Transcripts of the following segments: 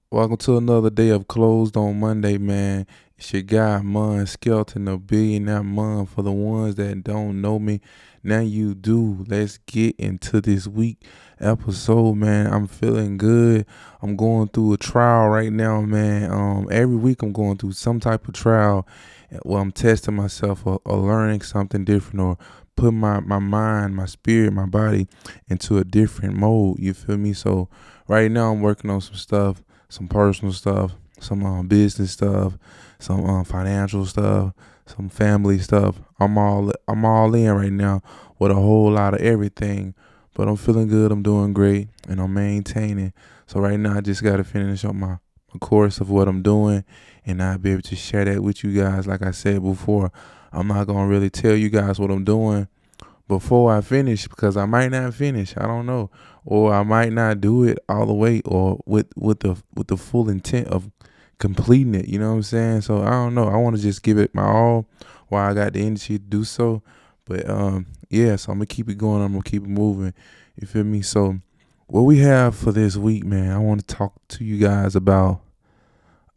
Welcome to another day of Closed on Monday, man. It's your guy, Mon Skelton, the billionaire Mon. For the ones that don't know me, now you do. Let's get into this week episode, man. I'm feeling good. I'm going through a trial right now, man. Every week I'm going through some type of trial where I'm testing myself or learning something different or putting my mind, my spirit, my body into a different mode. You feel me? So right now I'm working on some personal stuff, some business stuff, some financial stuff, some family stuff. I'm all in right now with a whole lot of everything. But I'm feeling good. I'm doing great, and I'm maintaining. So right now, I just got to finish up my course of what I'm doing, and I'll be able to share that with you guys. Like I said before, I'm not gonna really tell you guys what I'm doing before I finish because I might not finish. I don't know, or I might not do it all the way, or with the full intent of completing it. You know what I'm saying? So I don't know. I want to just give it my all while I got the energy to do so. But yeah. So I'm gonna keep it going. I'm gonna keep it moving. You feel me? So what we have for this week, man, I want to talk to you guys about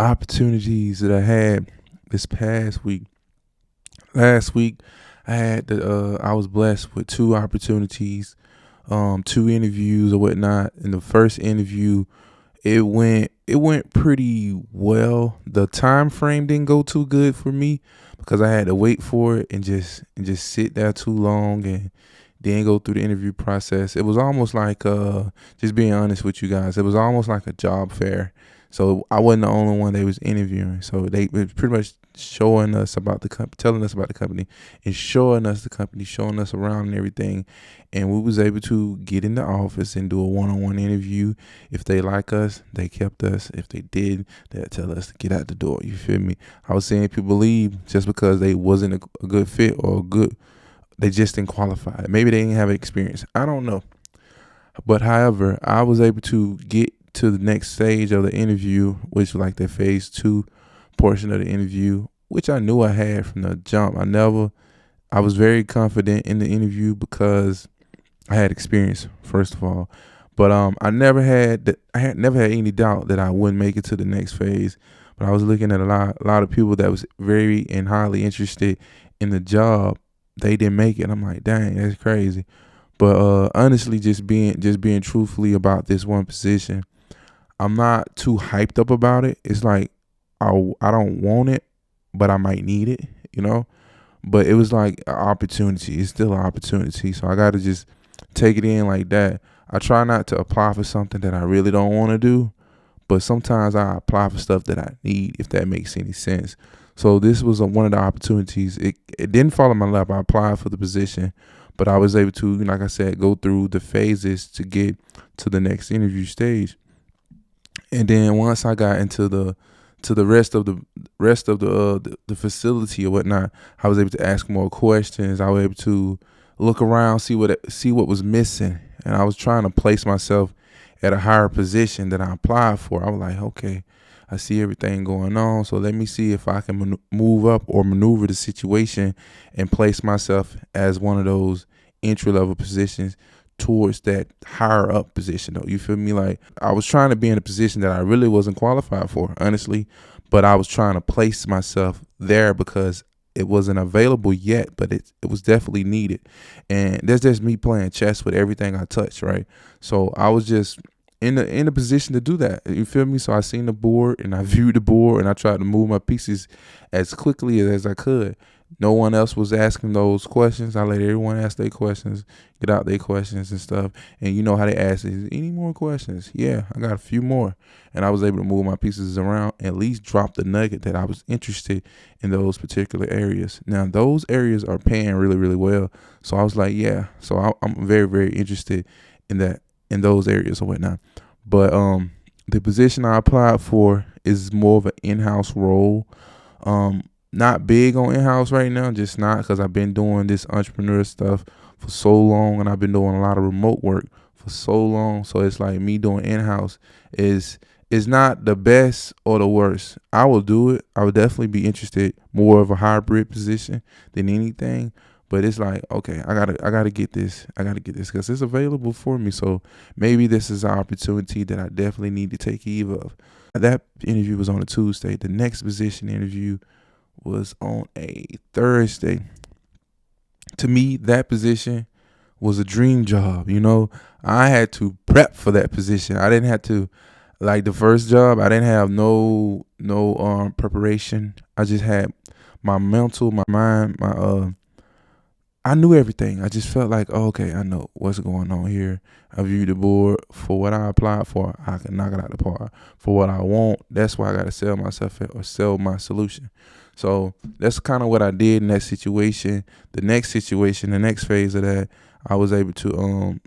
opportunities that I had this past week. Last week, I was blessed with two opportunities, two interviews or whatnot. In the first interview, it went pretty well. The time frame didn't go too good for me because I had to wait for it and just sit there too long and then go through the interview process. It was almost like just being honest with you guys, it was almost like a job fair. So I wasn't the only one they was interviewing. So they was pretty much showing us about the company, telling us about the company, and showing us the company, showing us around and everything. And we was able to get in the office and do a one-on-one interview. If they like us, they kept us. If they did, they'll tell us to get out the door. You feel me? I was saying people leave just because they wasn't a good fit or a good, they just didn't qualify. Maybe they didn't have experience. I don't know. But however, I was able to get to the next stage of the interview, which was like the phase 2 portion of the interview, which I knew I had from the jump. I was very confident in the interview because I had experience, first of all. But I had never had any doubt that I wouldn't make it to the next phase. But I was looking at a lot of people that was very and highly interested in the job. They didn't make it. I'm like, dang, that's crazy. But honestly, just being truthfully about this one position, I'm not too hyped up about it. It's like I don't want it, but I might need it, you know. But it was like an opportunity. It's still an opportunity, so I got to just take it in like that. I try not to apply for something that I really don't want to do, but sometimes I apply for stuff that I need, if that makes any sense. So this was one of the opportunities. It didn't fall in my lap. I applied for the position, but I was able to, like I said, go through the phases to get to the next interview stage. And then once I got into the rest of the facility or whatnot, I was able to ask more questions. I was able to look around, see what was missing, and I was trying to place myself at a higher position that I applied for. I was like, okay, I see everything going on, so let me see if I can move up or maneuver the situation and place myself as one of those entry level positions towards that higher up position though. You feel me? Like I was trying to be in a position that I really wasn't qualified for, honestly, but I was trying to place myself there because it wasn't available yet, but it was definitely needed. And that's just me playing chess with everything I touch, right? So I was just in the position to do that. You feel me? So I seen the board and I viewed the board and I tried to move my pieces as quickly as I could. No one else was asking those questions. I let everyone ask their questions, get out their questions and stuff. And you know how they ask, is any more questions? Yeah, I got a few more. And I was able to move my pieces around, at least drop the nugget that I was interested in those particular areas. Now, those areas are paying really, really well. So I was like, yeah. So I'm very, very interested in that, in those areas or whatnot. But the position I applied for is more of an in-house role. Um, Not big on in-house right now, just not because I've been doing this entrepreneur stuff for so long, and I've been doing a lot of remote work for so long. So it's like me doing in-house is not the best or the worst. I will do it. I would definitely be interested more of a hybrid position than anything. But it's like, okay, I gotta get this. I gotta get this because it's available for me. So maybe this is an opportunity that I definitely need to take heed of. That interview was on a Tuesday. The next position interview was on a Thursday. To me, that position was a dream job. I had to prep for that position. I didn't have to, like the first job. I didn't have no preparation. I just had my mental, my mind, my I knew everything. I just felt like, oh, okay, I know what's going on here. I viewed the board for what I applied for. I can knock it out the park. For what I want, that's why I got to sell myself or sell my solution. So that's kind of what I did in that situation. The next situation, the next phase of that, I was able to,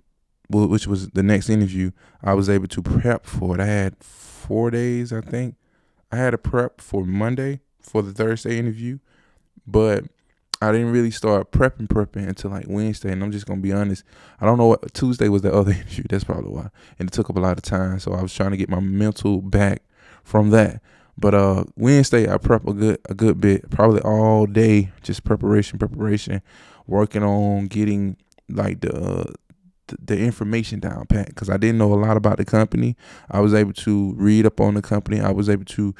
which was the next interview, I was able to prep for it. I had 4 days, I think. I had a prep for Monday for the Thursday interview, but I didn't really start prepping until like Wednesday. And I'm just going to be honest. I don't know what Tuesday was the other interview. That's probably why. And it took up a lot of time. So I was trying to get my mental back from that. But Wednesday I prep a good bit, probably all day, just preparation, working on getting like the information down pat, because I didn't know a lot about the company. I was able to read up on the company. I was able to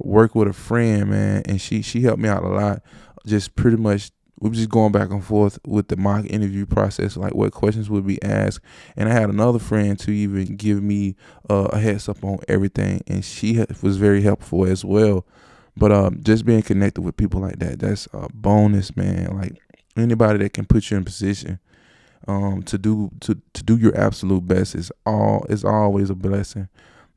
work with a friend, man, and she helped me out a lot. Just pretty much, we were just going back and forth with the mock interview process, like what questions would be asked. And I had another friend to even give me a heads up on everything, and she was very helpful as well. But just being connected with people like that, that's a bonus, man. Like anybody that can put you in position to do your absolute best is always a blessing.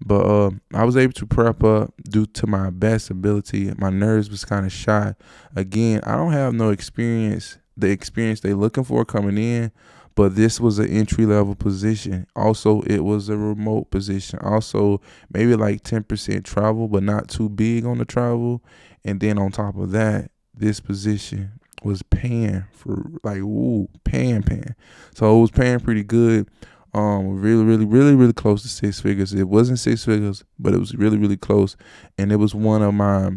But I was able to prep up due to my best ability. My nerves was kind of shot. Again, I don't have no experience, the experience they looking for coming in, but this was an entry level position. Also, it was a remote position. Also, maybe like 10% travel, but not too big on the travel. And then on top of that, this position was paying for like, paying. So it was paying pretty good. Really close to six figures. It wasn't six figures, but it was really close. And it was one of my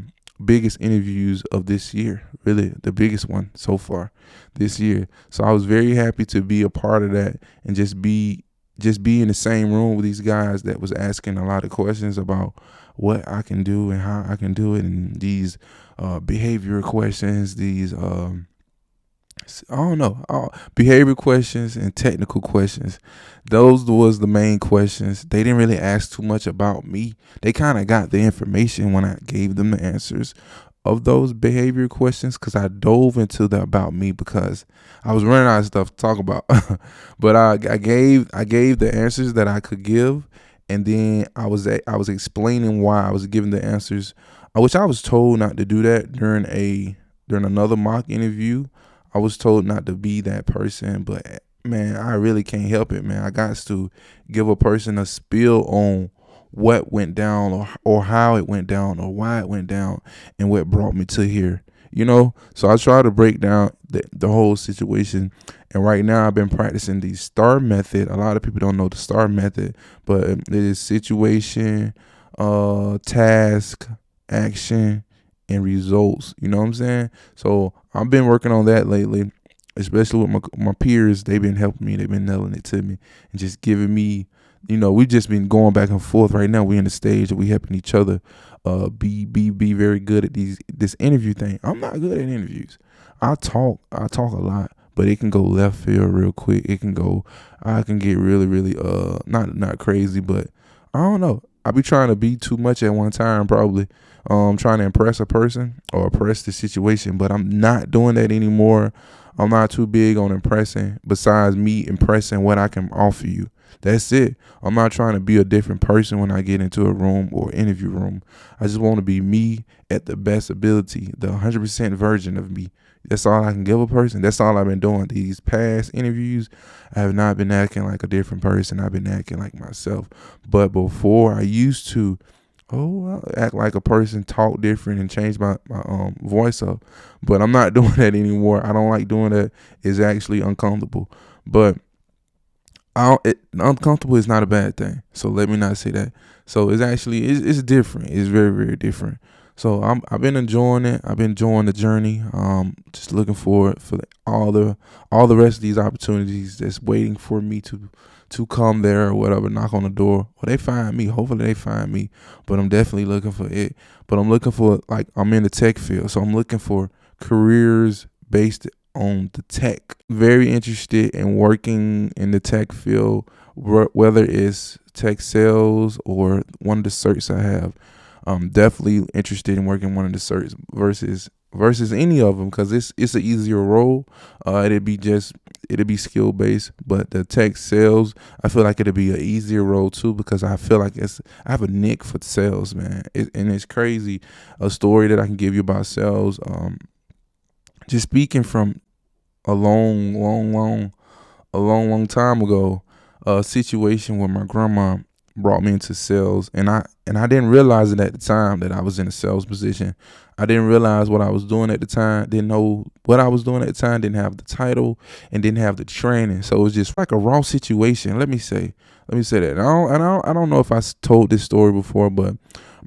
biggest interviews of this year, really the biggest one so far this year. So I was very happy to be a part of that and just be in the same room with these guys that was asking a lot of questions about what I can do and how I can do it, and these behavioral questions, these I don't know, behavior questions and technical questions. Those was the main questions. They didn't really ask too much about me. They kind of got the information when I gave them the answers of those behavior questions, because I dove into the about me because I was running out of stuff to talk about. But I gave the answers that I could give, and then I was explaining why I was giving the answers, which I was told not to do that during another mock interview. I was told not to be that person, but man, I really can't help it, man. I got to give a person a spiel on what went down, or how it went down, or why it went down, and what brought me to here. So I try to break down the whole situation. And right now I've been practicing the STAR method. A lot of people don't know the STAR method, but it is situation, task, action, and results. You know what I'm saying? So I've been working on that lately, especially with my peers. They've been helping me. They've been nailing it to me and just giving me, we've just been going back and forth. Right now we're in the stage that we helping each other be very good at this interview thing. I'm not good at interviews. I talk a lot, but it can go left field real quick. I can get really not crazy, but I don't know. I be trying to be too much at one time, probably. Trying to impress a person or impress the situation, but I'm not doing that anymore. I'm not too big on impressing, besides me impressing what I can offer you. That's it. I'm not trying to be a different person when I get into a room or interview room. I just want to be me at the best ability, the 100% version of me. That's all I can give a person. That's all I've been doing. These past interviews, I have not been acting like a different person. I've been acting like myself. But before, I used to I'll act like a person, talk different, and change my voice up. But I'm not doing that anymore. I don't like doing that. It's actually uncomfortable. But uncomfortable is not a bad thing. So let me not say that. So it's actually it's different. It's very different. So I've been enjoying it. I've been enjoying the journey. Just looking forward for all the rest of these opportunities that's waiting for me to come there or whatever, knock on the door. Well, they find me. Hopefully they find me. But I'm definitely looking for it. But I'm looking for, like, I'm in the tech field, so I'm looking for careers based on the tech. Very interested in working in the tech field, whether it's tech sales or one of the certs I have. I'm definitely interested in working one of the certs versus any of them, because it's an easier role. It'd be skill based, but the tech sales, I feel like it'd be an easier role too, because I feel like I have a nick for sales, man. And it's crazy. A story that I can give you about sales. Just speaking from a long time ago, a situation where my grandma brought me into sales, and I didn't realize it at the time that I was in a sales position. I didn't realize what I was doing at the time. Didn't know what I was doing at the time. Didn't have the title and didn't have the training. So it was just like a raw situation. Let me say that. I don't know if told this story before, but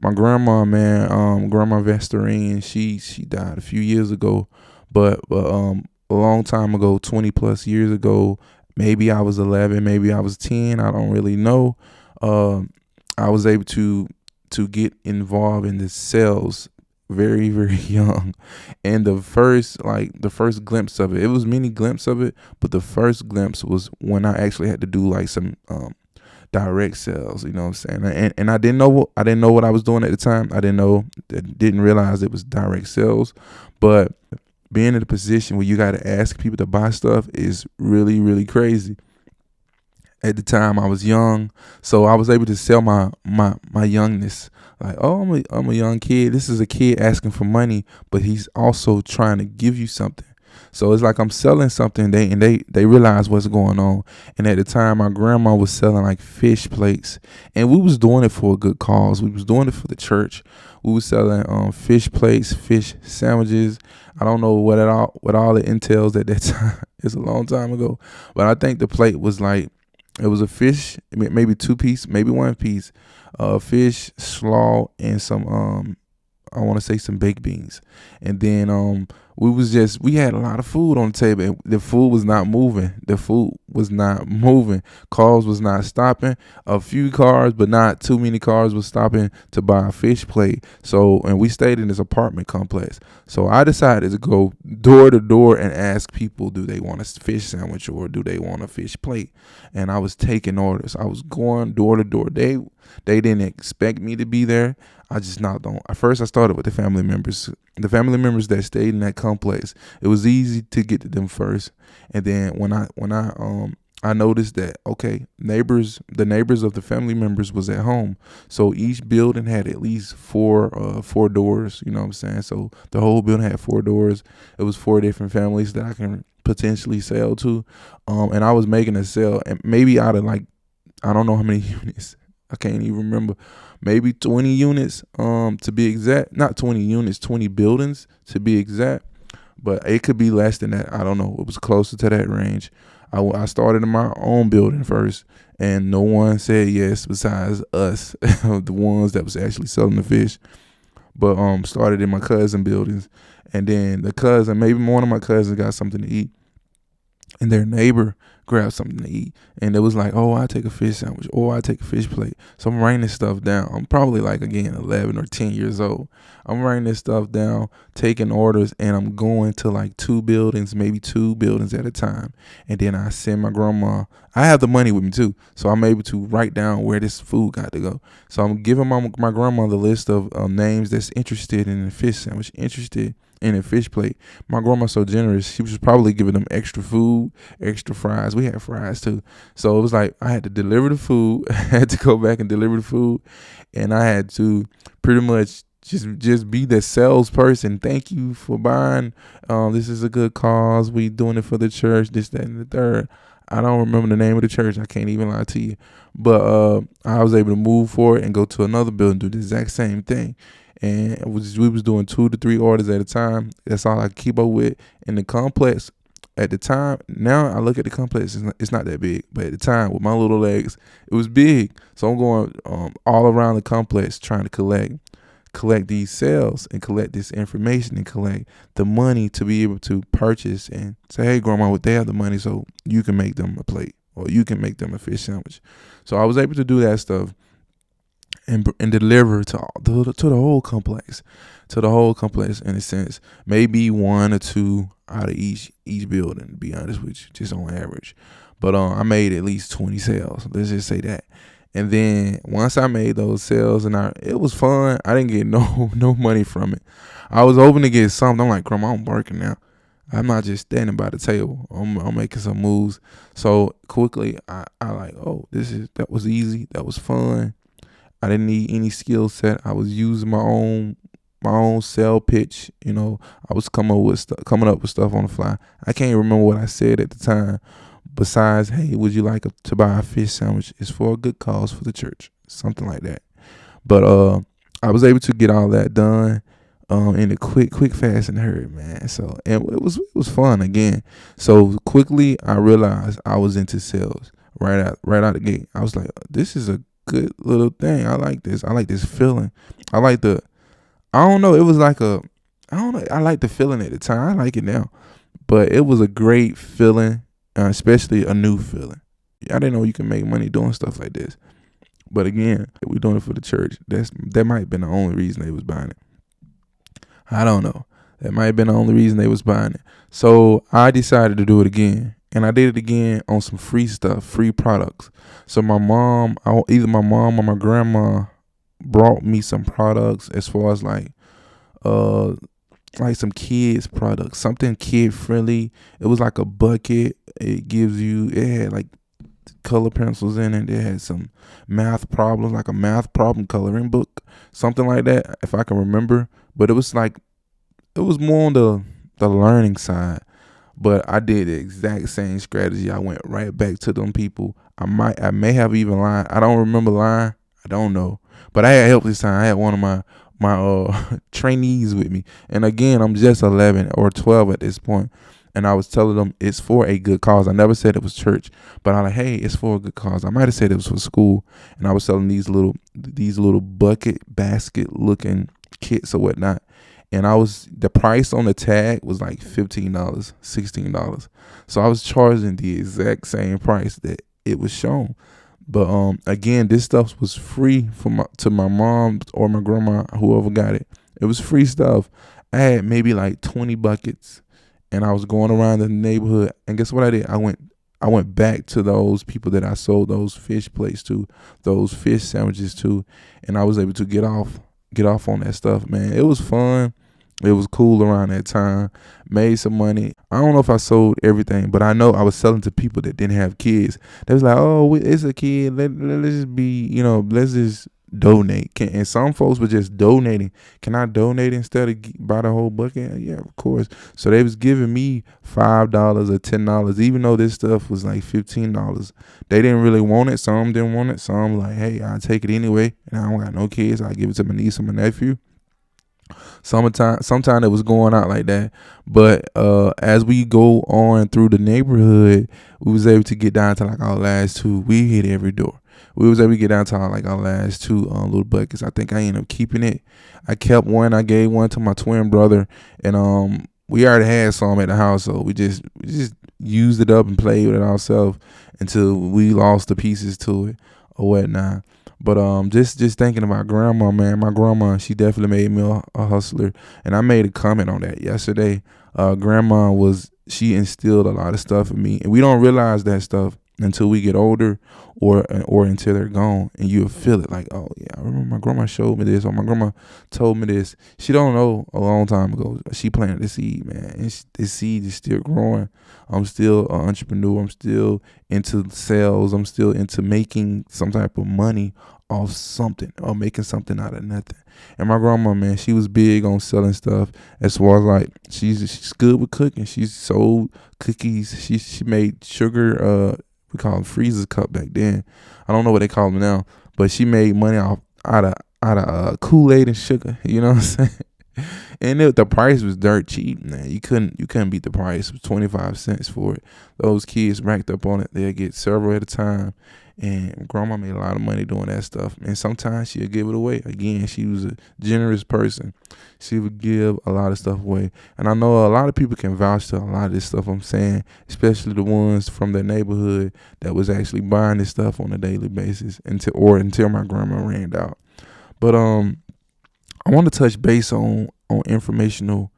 my grandma, man, Grandma Vestorine, she died a few years ago, but a long time ago, 20 plus years ago. Maybe I was 11, maybe I was 10. I don't really know. Um, I was able to get involved in the sales very very young, and the first glimpse of it. It was many glimpses of it, but the first glimpse was when I actually had to do like some direct sales. You know what I'm saying? And I didn't know what I was doing at the time. Didn't realize it was direct sales, but being in a position where you got to ask people to buy stuff is really, really crazy. At the time, I was young, so I was able to sell my youngness. Like, oh, I'm a young kid. This is a kid asking for money, but he's also trying to give you something. So it's like I'm selling something. They realize what's going on. And at the time, my grandma was selling like fish plates, and we was doing it for a good cause. We was doing it for the church. We was selling fish plates, fish sandwiches. I don't know what all it entails at that time. It's a long time ago, but I think the plate was like, it was a fish, maybe two piece, maybe one piece, fish, slaw, and some I want to say some baked beans. And then we had a lot of food on the table, and the food was not moving. The food was not moving. Cars was not stopping. A few cars, but not too many cars, was stopping to buy a fish plate. So, and we stayed in this apartment complex. So I decided to go door to door and ask people, do they want a fish sandwich or do they want a fish plate? And I was taking orders. I was going door to door. They didn't expect me to be there. I just knocked on. At first, I started with the family members. The family members that stayed in that complex. It was easy to get to them first, and then I noticed that, okay, the neighbors of the family members was at home, so each building had at least four doors. You know what I'm saying? So the whole building had four doors. It was four different families that I can potentially sell to, and I was making a sale, and maybe out of like, I don't know how many units. I can't even remember. Maybe 20 units, to be exact. Not 20 units, 20 buildings to be exact. But it could be less than that. I don't know. It was closer to that range. I started in my own building first, and no one said yes besides us, the ones that was actually selling the fish. But started in my cousin buildings, and then maybe one of my cousins got something to eat, and their neighbor grabbed something to eat, and it was like, oh, I take a fish sandwich, or I take a fish plate. So I'm writing this stuff down. I'm probably like, again, 11 or 10 years old. I'm writing this stuff down, taking orders, and I'm going to like maybe two buildings at a time. And then I send my grandma. I have the money with me too, so I'm able to write down where this food got to go. So I'm giving my grandma the list of names that's interested in a fish sandwich, interested in a fish plate. My grandma's so generous. She was probably giving them extra food, extra fries. We had fries too. So it was like I had to deliver the food. I had to go back and deliver the food. And I had to pretty much just be the salesperson. Thank you for buying. This is a good cause. We doing it for the church, this, that, and the third. I don't remember the name of the church. I can't even lie to you. But I was able to move forward and go to another building, do the exact same thing. And we was doing 2 to 3 orders at a time. That's all I could keep up with. In the complex at the time, now I look at the complex, it's not that big. But at the time, with my little legs, it was big. So I'm going all around the complex trying to collect. collect these sales and collect this information and collect the money to be able to purchase and say, hey, grandma, they have the money, so you can make them a plate or you can make them a fish sandwich. So I was able to do that stuff and deliver to the whole complex, in a sense. Maybe one or two out of each building, to be honest with you, just on average. But I made at least 20 sales. Let's just say that. And then once I made those sales, it was fun. I didn't get no money from it. I was hoping to get something. I'm like, grandma, I'm working now. I'm not just standing by the table. I'm making some moves. So quickly, I like, oh, that was easy. That was fun. I didn't need any skill set. I was using my own sell pitch. I was coming up with stuff on the fly. I can't remember what I said at the time. Besides, hey, would you like to buy a fish sandwich? It's for a good cause for the church, something like that. But I was able to get all that done in a quick, fast, and hurry, man. So and it was fun again. So quickly, I realized I was into sales right out the gate. I was like, this is a good little thing. I like this. I like this feeling. I don't know. It was like I don't know. I like the feeling at the time. I like it now, but it was a great feeling, especially a new feeling. I didn't know you can make money doing stuff like this. But again, we're doing it for the church. That might have been the only reason they was buying it. I don't know. That might have been the only reason they was buying it. So I decided to do it again. And I did it again on some free stuff, free products. So either my mom or my grandma brought me some products as far as like some kids products, something kid friendly. It was like a bucket. It had like color pencils in it. It had some math problems, like a math problem coloring book, something like that, if I can remember. But it was more on the learning side. But I did the exact same strategy. I went right back to them people. I may have even lied. I don't remember lying. I don't know. But I had help this time. I had one of my trainees with me. And again, I'm just 11 or 12 at this point. And I was telling them it's for a good cause. I never said it was church, but I like, hey, it's for a good cause. I might have said it was for school. And I was selling these little bucket basket looking kits or whatnot. And the price on the tag was like $15, $16. So I was charging the exact same price that it was shown. But again, this stuff was free to my mom or my grandma, whoever got it. It was free stuff. I had maybe like 20 buckets, and I was going around the neighborhood. And guess what I did? I went back to those people that I sold those fish plates to, those fish sandwiches to, and I was able to get off on that stuff, man. It was fun. It was cool around that time. Made some money. I don't know if I sold everything, but I know I was selling to people that didn't have kids. They was like, oh, it's a kid. Let's just be, let's just donate. And some folks were just donating. Can I donate instead of buy the whole bucket? Yeah, of course. So they was giving me $5 or $10, even though this stuff was like $15. They didn't really want it. Some didn't want it. Some like, hey, I'll take it anyway. And I don't got no kids. I'll give it to my niece or my nephew. Sometime it was going out like that. But as we go on through the neighborhood, we was able to get down to like our last two. We hit every door. We was able to get down to our last two little buckets. I think I ended up keeping it. I kept one. I gave one to my twin brother, and we already had some at the house, so we just used it up and played with it ourselves until we lost the pieces to it or whatnot. But just thinking about grandma, man. My grandma, she definitely made me a hustler, and I made a comment on that yesterday. Grandma she instilled a lot of stuff in me, and we don't realize that stuff until we get older or until they're gone, and you'll feel it like, oh yeah, I remember my grandma showed me this, or my grandma told me this. She don't know a long time ago. She planted the seed, man, and this seed is still growing. I'm still an entrepreneur. I'm still into sales. I'm still into making some type of money off something or making something out of nothing. And my grandma, man, she was big on selling stuff as far as like she's good with cooking. She sold cookies. She made sugar, we call them freezer cup back then. I don't know what they call them now, but she made money out of Kool-Aid and sugar. You know what I'm saying? And the price was dirt cheap, man. You couldn't beat the price. It was 25 cents for it. Those kids racked up on it. They'll get several at a time. And grandma made a lot of money doing that stuff. And sometimes she'll give it away. Again, she was a generous person. She would give a lot of stuff away. And I know a lot of people can vouch to a lot of this stuff I'm saying, especially the ones from their neighborhood that was actually buying this stuff on a daily basis until my grandma ran out. But I want to touch base on informational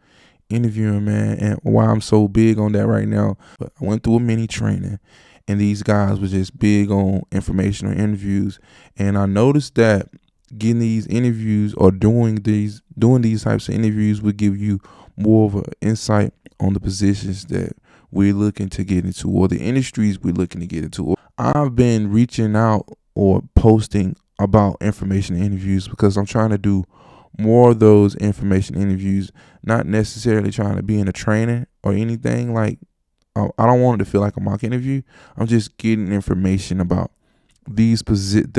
interviewing, man, and why I'm so big on that right now. But I went through a mini training, and these guys were just big on informational interviews, and I noticed that getting these interviews or doing these types of interviews would give you more of an insight on the positions that we're looking to get into or the industries we're looking to get into. I've been reaching out or posting about information interviews because I'm trying to do more of those information interviews, not necessarily trying to be in a training or anything. Like, I don't want it to feel like a mock interview. I'm just getting information about the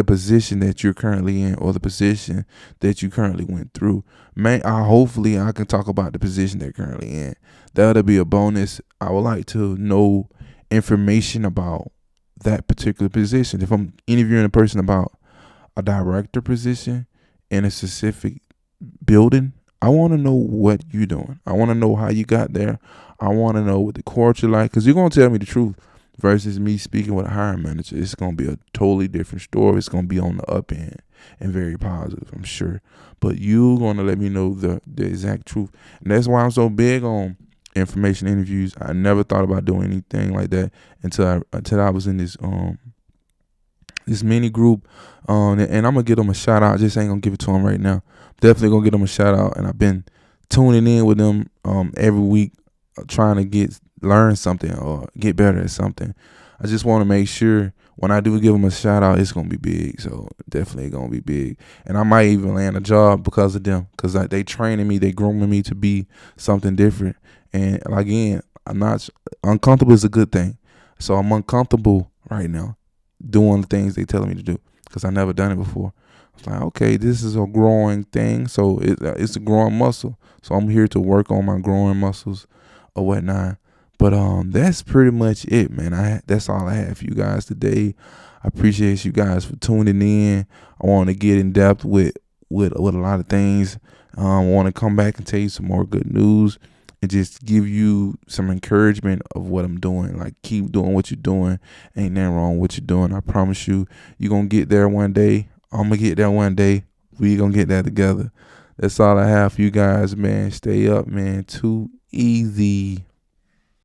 position that you're currently in or the position that you currently went through. Man, hopefully I can talk about the position they're currently in. That'll be a bonus. I would like to know information about that particular position. If I'm interviewing a person about a director position in a specific building, I want to know what you're doing. I want to know how you got there. I want to know what the culture like, because you're going to tell me the truth versus me speaking with a hiring manager. It's going to be a totally different story. It's going to be on the up end and very positive, I'm sure. But you're going to let me know the exact truth. And that's why I'm so big on information interviews. I never thought about doing anything like that until I was in this mini group, and I'm gonna give them a shout out. I just ain't gonna give it to them right now. Definitely gonna give them a shout out, and I've been tuning in with them every week, trying to learn something or get better at something. I just want to make sure when I do give them a shout out, it's gonna be big. So definitely gonna be big, and I might even land a job because of them, because they training me, they grooming me to be something different. And again, I'm not uncomfortable is a good thing. So I'm uncomfortable right now doing the things they telling me to do because I never done it before. It's like, okay, this is a growing thing, so it's a growing muscle. So I'm here to work on my growing muscles or whatnot. But that's pretty much it, man. That's all I have for you guys today. I appreciate you guys for tuning in. I want to get in depth with a lot of things. I want to come back and tell you some more good news and just give you some encouragement of what I'm doing. Like, keep doing what you're doing. Ain't nothing wrong with what you're doing. I promise you, you're going to get there one day. I'm going to get there one day. We going to get that together. That's all I have for you guys, man. Stay up, man. Too easy.